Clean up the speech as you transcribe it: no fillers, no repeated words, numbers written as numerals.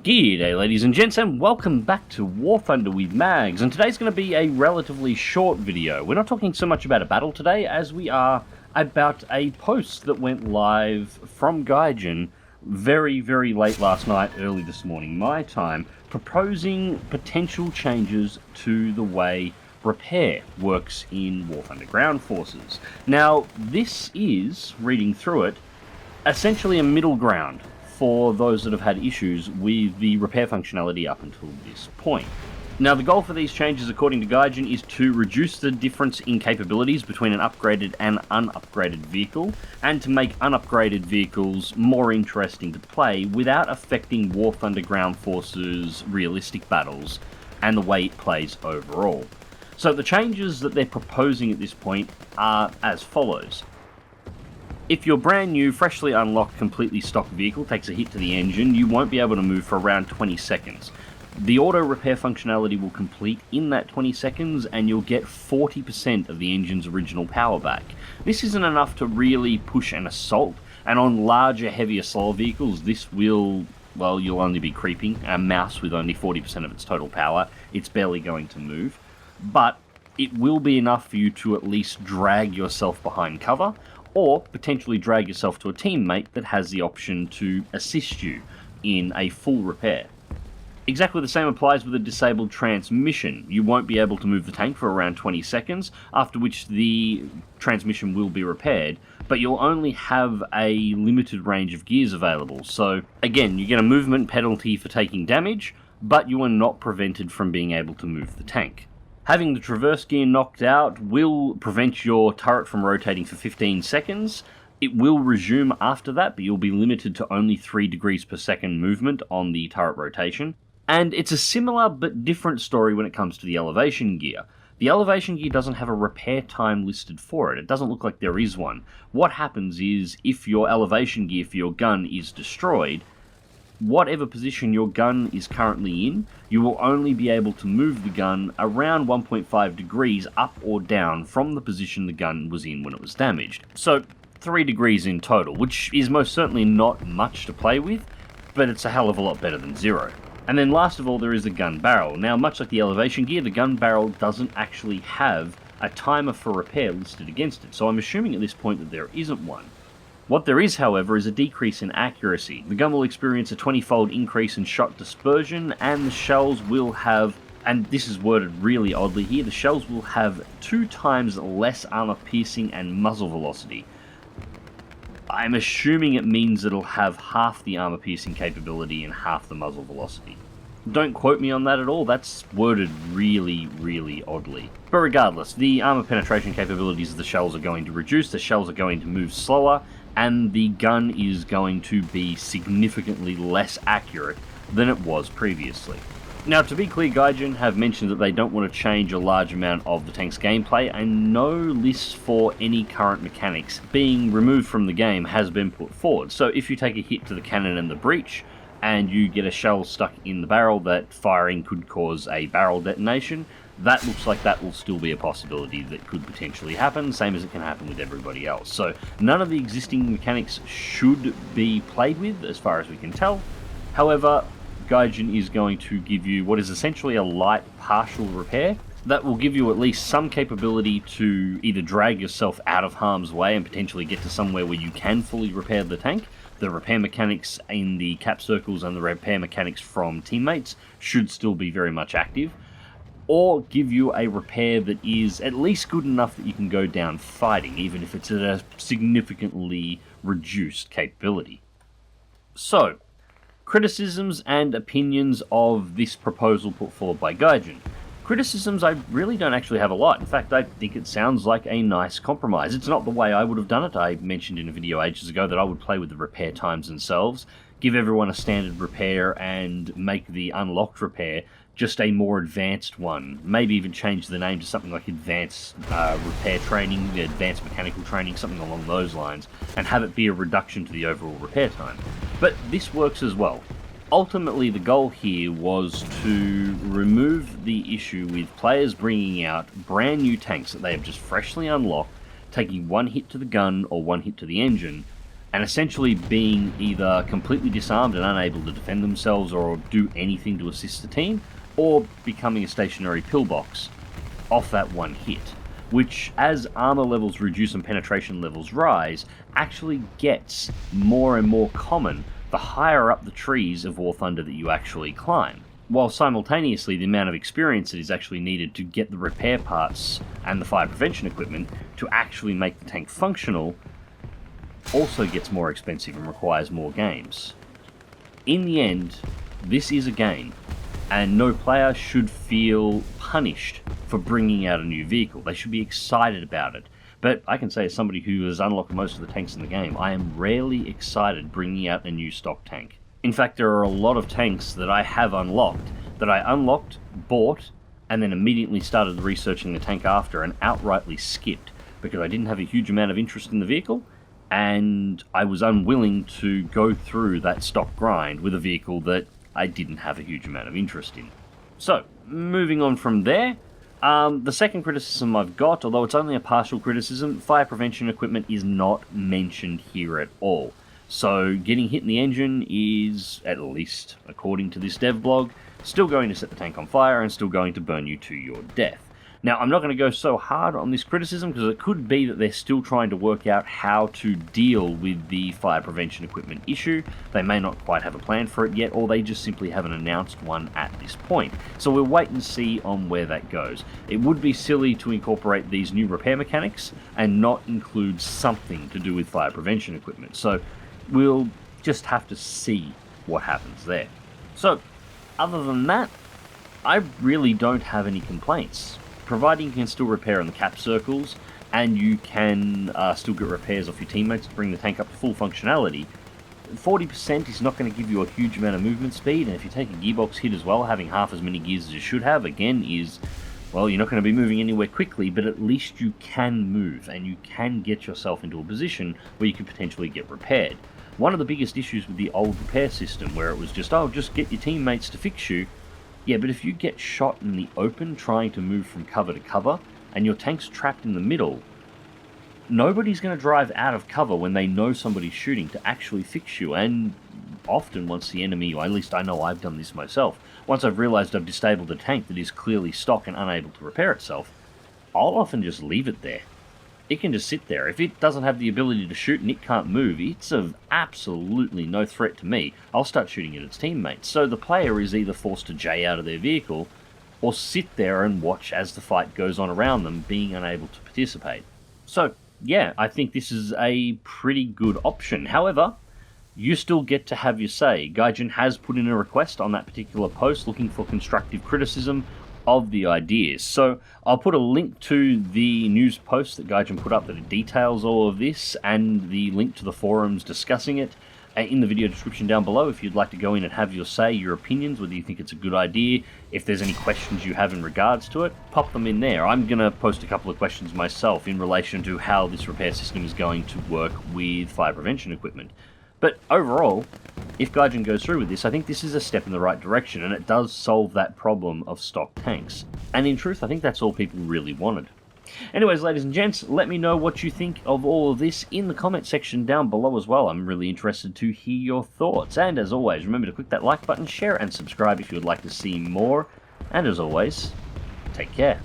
G'day ladies and gents, and welcome back to War Thunder with Mags, and today's going to be a relatively short video. We're not talking so much about a battle today as we are about a post that went live from Gaijin very late last night, early this morning my time, proposing potential changes to the way repair works in War Thunder Ground Forces. Now this is, reading through it, essentially a middle ground for those that have had issues with the repair functionality up until this point. Now the goal for these changes, according to Gaijin, is to reduce the difference in capabilities between an upgraded and unupgraded vehicle, and to make unupgraded vehicles more interesting to play without affecting War Thunder Ground Forces' realistic battles and the way it plays overall. So the changes that they're proposing at this point are as follows. If your brand new, freshly unlocked, completely stock vehicle takes a hit to the engine, you won't be able to move for around 20 seconds. The auto repair functionality will complete in that 20 seconds and you'll get 40% of the engine's original power back. This isn't enough to really push an assault, and on larger, heavier, slower vehicles this will, well, you'll only be creeping. A mouse with only 40% of its total power, it's barely going to move. But it will be enough for you to at least drag yourself behind cover, or potentially drag yourself to a teammate that has the option to assist you in a full repair. Exactly the same applies with a disabled transmission. You won't be able to move the tank for around 20 seconds, after which the transmission will be repaired, but you'll only have a limited range of gears available. So again, you get a movement penalty for taking damage, but you are not prevented from being able to move the tank. Having the traverse gear knocked out will prevent your turret from rotating for 15 seconds. It will resume after that, but you'll be limited to only 3 degrees per second movement on the turret rotation. And it's a similar but different story when it comes to the elevation gear. The elevation gear doesn't have a repair time listed for it. It doesn't look like there is one. What happens is, if your elevation gear for your gun is destroyed, whatever position your gun is currently in, you will only be able to move the gun around 1.5 degrees up or down from the position the gun was in when it was damaged. So 3 degrees in total, which is most certainly not much to play with, but it's a hell of a lot better than 0. And then last of all, there is the gun barrel. Now, much like the elevation gear, the gun barrel doesn't actually have a timer for repair listed against it, so I'm assuming at this point that there isn't one. What there is, however, is a decrease in accuracy. The gun will experience a 20-fold increase in shot dispersion, and the shells will have, and this is worded really oddly here, the shells will have 2 times less armor piercing and muzzle velocity. I'm assuming it means it'll have half the armor piercing capability and half the muzzle velocity. Don't quote me on that at all, that's worded really oddly. But regardless, the armor penetration capabilities of the shells are going to reduce, the shells are going to move slower, and the gun is going to be significantly less accurate than it was previously. Now, to be clear, Gaijin have mentioned that they don't want to change a large amount of the tank's gameplay, and no list for any current mechanics being removed from the game has been put forward. So if you take a hit to the cannon and the breech, and you get a shell stuck in the barrel that firing could cause a barrel detonation, that looks like that will still be a possibility that could potentially happen, same as it can happen with everybody else. So none of the existing mechanics should be played with, as far as we can tell. However, Gaijin is going to give you what is essentially a light partial repair that will give you at least some capability to either drag yourself out of harm's way and potentially get to somewhere where you can fully repair the tank. The repair mechanics in the cap circles and the repair mechanics from teammates should still be very much active, or give you a repair that is at least good enough that you can go down fighting, even if it's at a significantly reduced capability. So, criticisms and opinions of this proposal put forward by Gaijin. Criticisms, I really don't actually have a lot. In fact, I think it sounds like a nice compromise. It's not the way I would have done it. I mentioned in a video ages ago that I would play with the repair times themselves, give everyone a standard repair, and make the unlocked repair just a more advanced one. Maybe even change the name to something like advanced repair training, advanced mechanical training, something along those lines, and have it be a reduction to the overall repair time. But this works as well. Ultimately, the goal here was to remove the issue with players bringing out brand new tanks that they have just freshly unlocked, taking one hit to the gun or one hit to the engine, and essentially being either completely disarmed and unable to defend themselves or do anything to assist the team, or becoming a stationary pillbox off that one hit, which, as armor levels reduce and penetration levels rise, actually gets more and more common the higher up the trees of War Thunder that you actually climb, while simultaneously the amount of experience that is actually needed to get the repair parts and the fire prevention equipment to actually make the tank functional also gets more expensive and requires more games. In the end, this is a game, and no player should feel punished for bringing out a new vehicle. They should be excited about it. But I can say, as somebody who has unlocked most of the tanks in the game, I am rarely excited bringing out a new stock tank. In fact, there are a lot of tanks that I have unlocked, that I unlocked, bought, and then immediately started researching the tank after and outrightly skipped, because I didn't have a huge amount of interest in the vehicle, and I was unwilling to go through that stock grind with a vehicle that I didn't have a huge amount of interest in. So, moving on from there, the second criticism I've got, although it's only a partial criticism, fire prevention equipment is not mentioned here at all. So getting hit in the engine is, at least according to this dev blog, still going to set the tank on fire and still going to burn you to your death. Now, I'm not going to go so hard on this criticism because it could be that they're still trying to work out how to deal with the fire prevention equipment issue. They may not quite have a plan for it yet, or they just simply haven't announced one at this point. So we'll wait and see on where that goes. It would be silly to incorporate these new repair mechanics and not include something to do with fire prevention equipment. So we'll just have to see what happens there. So, other than that, I really don't have any complaints. Providing you can still repair on the cap circles, and you can still get repairs off your teammates to bring the tank up to full functionality, 40% is not going to give you a huge amount of movement speed, and if you take a gearbox hit as well, having half as many gears as you should have, again, is, well, you're not going to be moving anywhere quickly, but at least you can move, and you can get yourself into a position where you could potentially get repaired. One of the biggest issues with the old repair system, where it was just, oh, just get your teammates to fix you. Yeah, but if you get shot in the open trying to move from cover to cover, and your tank's trapped in the middle, nobody's going to drive out of cover when they know somebody's shooting to actually fix you. And often once the enemy, or at least I know I've done this myself, once I've realised I've disabled a tank that is clearly stock and unable to repair itself, I'll often just leave it there. It can just sit there. If it doesn't have the ability to shoot and it can't move, it's of absolutely no threat to me. I'll start shooting at its teammates. So the player is either forced to J out of their vehicle, or sit there and watch as the fight goes on around them, being unable to participate. So, yeah, I think this is a pretty good option. However, you still get to have your say. Gaijin has put in a request on that particular post looking for constructive criticism of the ideas. So I'll put a link to the news post that Gaijin put up that details all of this, and the link to the forums discussing it in the video description down below if you'd like to go in and have your say, your opinions, whether you think it's a good idea. If there's any questions you have in regards to it, pop them in there. I'm going to post a couple of questions myself in relation to how this repair system is going to work with fire prevention equipment. But overall, if Gaijin goes through with this, I think this is a step in the right direction, and it does solve that problem of stock tanks. And in truth, I think that's all people really wanted. Anyways, ladies and gents, let me know what you think of all of this in the comment section down below as well. I'm really interested to hear your thoughts. And as always, remember to click that like button, share, and subscribe if you would like to see more. And as always, take care.